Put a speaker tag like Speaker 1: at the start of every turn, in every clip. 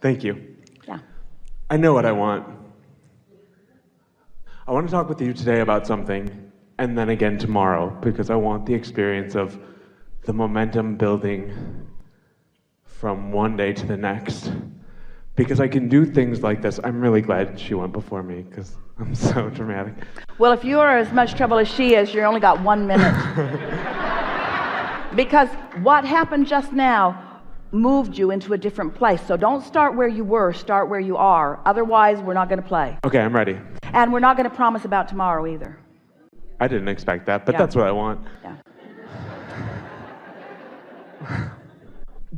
Speaker 1: Thank you.
Speaker 2: Yeah.
Speaker 1: I know what I want. I want to talk with you today about something, and then again tomorrow, because I want the experience of the momentum building from one day to the next. Because I can do things like this. I'm really glad she went before me, because I'm so dramatic.
Speaker 2: Well, if you are as much trouble as she is, you only got 1 minute. Because what happened just now moved you into a different place. So don't start where you were, start where you are. Otherwise, we're not going to play.
Speaker 1: Okay, I'm ready.
Speaker 2: And we're not going to promise about tomorrow either.
Speaker 1: I didn't expect that, but
Speaker 2: Yeah.
Speaker 1: that's what I want.
Speaker 2: Yeah.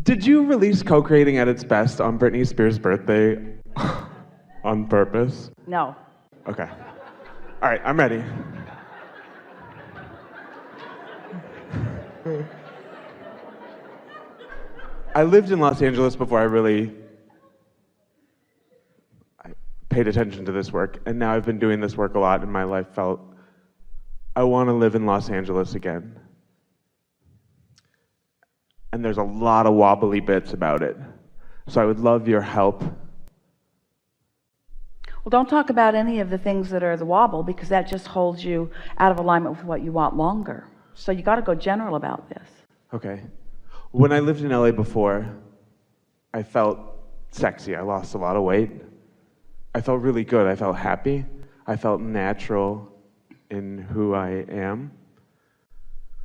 Speaker 1: Did you release co-creating at its best on Britney Spears' birthday on purpose?
Speaker 2: No.
Speaker 1: Okay. All right, I'm ready. I lived in Los Angeles before I paid attention to this work, and now I've been doing this work a lot, and my life felt I want to live in Los Angeles again. And there's a lot of wobbly bits about it. So I would love your help.
Speaker 2: Well, don't talk about any of the things that are the wobble, because that just holds you out of alignment with what you want longer. So you got to go general about this.
Speaker 1: Okay. When I lived in LA before, I felt sexy. I lost a lot of weight. I felt really good. I felt happy. I felt natural in who I am.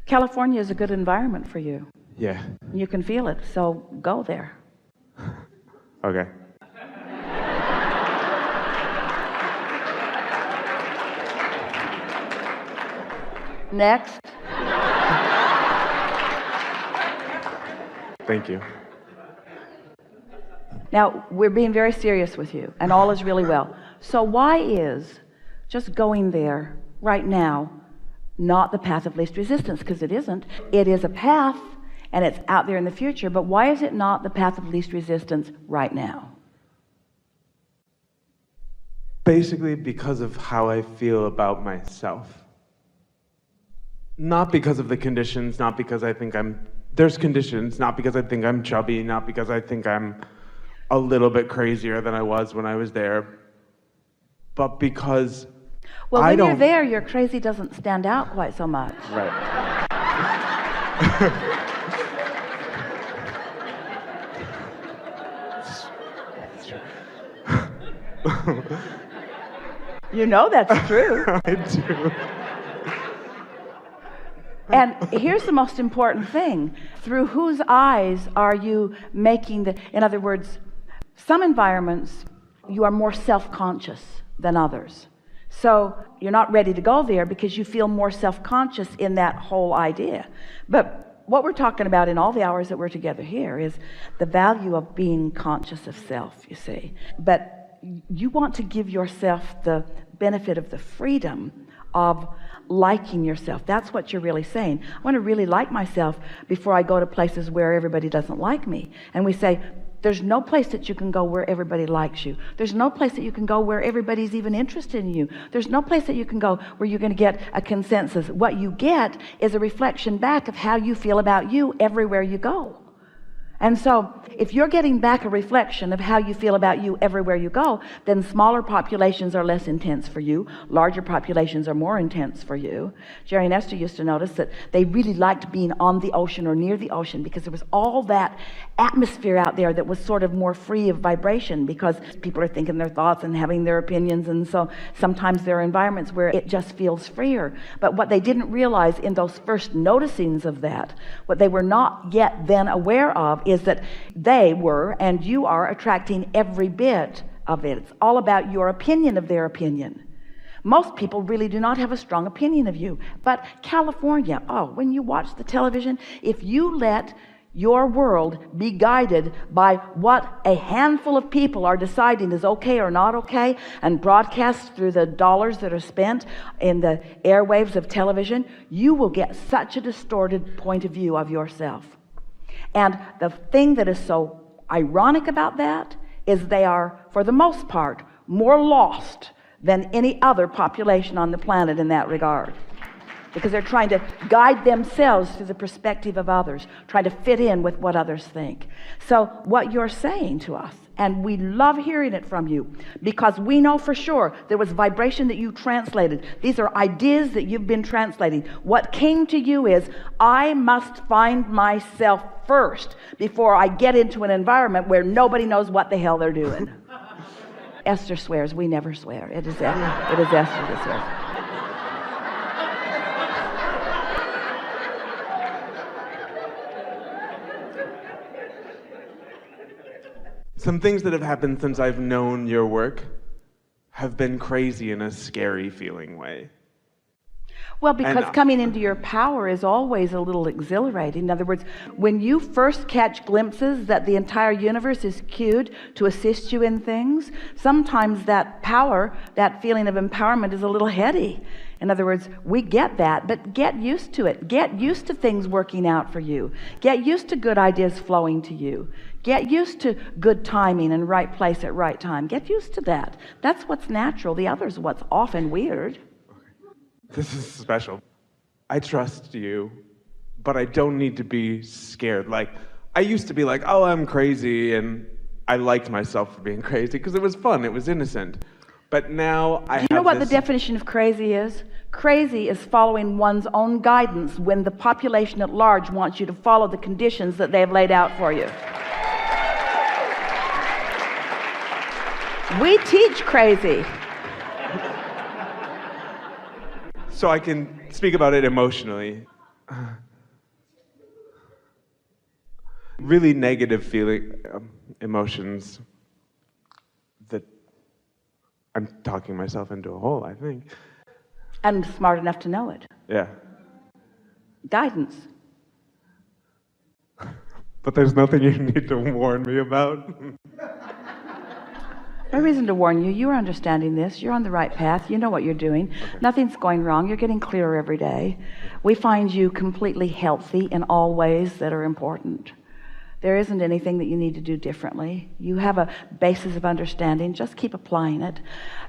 Speaker 2: California is a good environment for you.
Speaker 1: Yeah.
Speaker 2: You can feel it, so go there.
Speaker 1: Okay.
Speaker 2: Next.
Speaker 1: Thank you.
Speaker 2: Now, we're being very serious with you, and all is really well. So why is just going there right now not the path of least resistance? Because it isn't. It is a path, and it's out there in the future, but why is it not the path of least resistance right now?
Speaker 1: Basically because of how I feel about myself. Not because of the conditions, not because I think there's conditions, not because I think I'm chubby, not because I think I'm a little bit crazier than I was when I was there, but because
Speaker 2: well, when you're there, your crazy doesn't stand out quite so much.
Speaker 1: Right.
Speaker 2: You know that's true.
Speaker 1: I do.
Speaker 2: And here's the most important thing. Through whose eyes are you making in other words, some environments you are more self-conscious than others. So you're not ready to go there because you feel more self-conscious in that whole idea. But what we're talking about in all the hours that we're together here is the value of being conscious of self, you see. But you want to give yourself the benefit of the freedom of liking yourself. That's what you're really saying. I want to really like myself before I go to places where everybody doesn't like me. And we say, there's no place that you can go where everybody likes you. There's no place that you can go where everybody's even interested in you. There's no place that you can go where you're going to get a consensus. What you get is a reflection back of how you feel about you everywhere you go. And so if you're getting back a reflection of how you feel about you everywhere you go, then smaller populations are less intense for you. Larger populations are more intense for you. Jerry and Esther used to notice that they really liked being on the ocean or near the ocean because there was all that atmosphere out there that was sort of more free of vibration, because people are thinking their thoughts and having their opinions, and so sometimes there are environments where it just feels freer. But what they didn't realize in those first noticings of that, what they were not yet then aware of, is that they were, and you are, attracting every bit of it. It's all about your opinion of their opinion. Most people really do not have a strong opinion of you. But California, when you watch the television, if you let your world be guided by what a handful of people are deciding is okay or not okay, and broadcast through the dollars that are spent in the airwaves of television, you will get such a distorted point of view of yourself. And the thing that is so ironic about that is they are, for the most part, more lost than any other population on the planet in that regard, because they're trying to guide themselves through the perspective of others, trying to fit in with what others think. So what you're saying to us and we love hearing it from you, because we know for sure there was vibration that you translated. These are ideas that you've been translating. What came to you is, I must find myself first before I get into an environment where nobody knows what the hell they're doing. Esther swears. We never swear. It is Esther that swears.
Speaker 1: Some things that have happened since I've known your work have been crazy in a scary feeling way.
Speaker 2: Well, because coming into your power is always a little exhilarating. In other words, when you first catch glimpses that the entire universe is cued to assist you in things, sometimes that power, that feeling of empowerment, is a little heady. In other words, we get that, but get used to it. Get used to things working out for you. Get used to good ideas flowing to you. Get used to good timing and right place at right time. Get used to that. That's what's natural. The other's what's often weird.
Speaker 1: This is special. I trust you, but I don't need to be scared. Like, I used to be like, oh, I'm crazy, and I liked myself for being crazy because it was fun, it was innocent. But now I have.
Speaker 2: Do you know what the definition of crazy is? Crazy is following one's own guidance when the population at large wants you to follow the conditions that they've laid out for you. We teach crazy.
Speaker 1: So I can speak about it emotionally. Really negative emotions that I'm talking myself into a hole, I think.
Speaker 2: And smart enough to know it.
Speaker 1: Yeah.
Speaker 2: Guidance.
Speaker 1: But there's nothing you need to warn me about.
Speaker 2: No reason to warn you. You're understanding this. You're on the right path. You know what you're doing. Okay. Nothing's going wrong. You're getting clearer every day. We find you completely healthy in all ways that are important. There isn't anything that you need to do differently. You have a basis of understanding. Just keep applying it.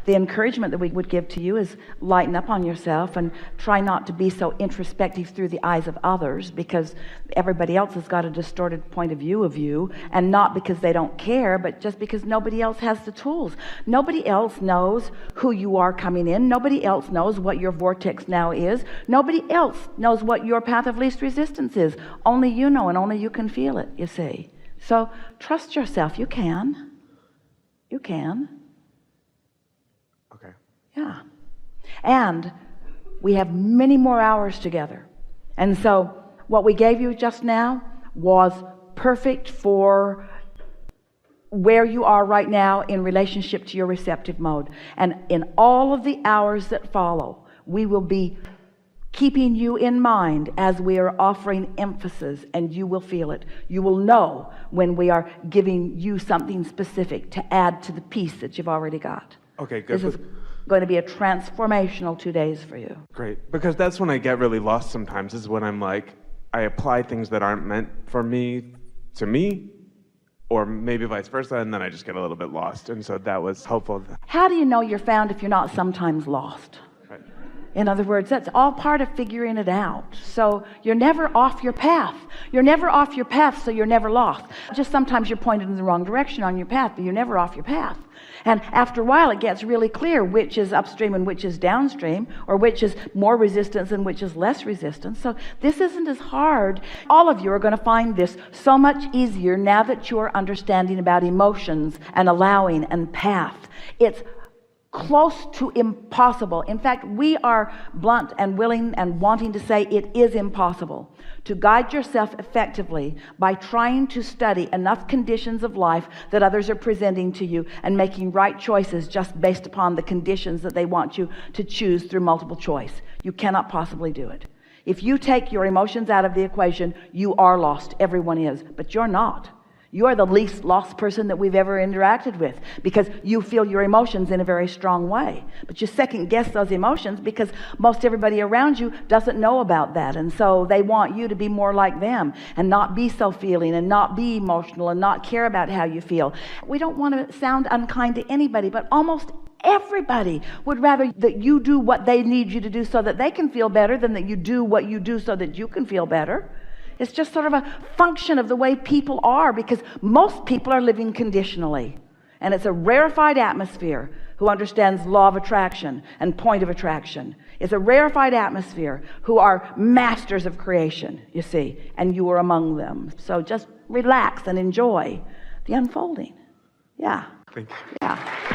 Speaker 2: The encouragement that we would give to you is lighten up on yourself and try not to be so introspective through the eyes of others, because everybody else has got a distorted point of view of you, and not because they don't care, but just because nobody else has the tools. Nobody else knows who you are coming in. Nobody else knows what your vortex now is. Nobody else knows what your path of least resistance is. Only you know, and only you can feel it, you see. So trust yourself. You can. You can.
Speaker 1: Okay.
Speaker 2: Yeah. And we have many more hours together. And so what we gave you just now was perfect for where you are right now in relationship to your receptive mode. And in all of the hours that follow, we will be keeping you in mind as we are offering emphasis, and you will feel it. You will know when we are giving you something specific to add to the piece that you've already got.
Speaker 1: Okay, good.
Speaker 2: This is going to be a transformational 2 days for you.
Speaker 1: Great, because that's when I get really lost sometimes, is when I'm like, I apply things that aren't meant for me to me, or maybe vice versa, and then I just get a little bit lost, and so that was helpful.
Speaker 2: How do you know you're found if you're not sometimes lost?
Speaker 1: Right.
Speaker 2: In other words, that's all part of figuring it out. So you're never off your path. You're never off your path, so you're never lost. Just sometimes you're pointed in the wrong direction on your path, but you're never off your path. And after a while, it gets really clear which is upstream and which is downstream, or which is more resistance and which is less resistance. So this isn't as hard. All of you are going to find this so much easier now that you're understanding about emotions and allowing and path. It's close to impossible. In fact, we are blunt and willing and wanting to say it is impossible to guide yourself effectively by trying to study enough conditions of life that others are presenting to you and making right choices just based upon the conditions that they want you to choose through multiple choice. You cannot possibly do it. If you take your emotions out of the equation, you are lost. Everyone is, but you're not. You are the least lost person that we've ever interacted with, because you feel your emotions in a very strong way. But you second guess those emotions because most everybody around you doesn't know about that. And so they want you to be more like them and not be so feeling and not be emotional and not care about how you feel. We don't want to sound unkind to anybody, but almost everybody would rather that you do what they need you to do so that they can feel better than that you do what you do so that you can feel better. It's just sort of a function of the way people are, because most people are living conditionally. And it's a rarefied atmosphere who understands law of attraction and point of attraction. It's a rarefied atmosphere who are masters of creation, you see, and you are among them. So just relax and enjoy the unfolding. Yeah.
Speaker 1: Thank you.
Speaker 2: Yeah.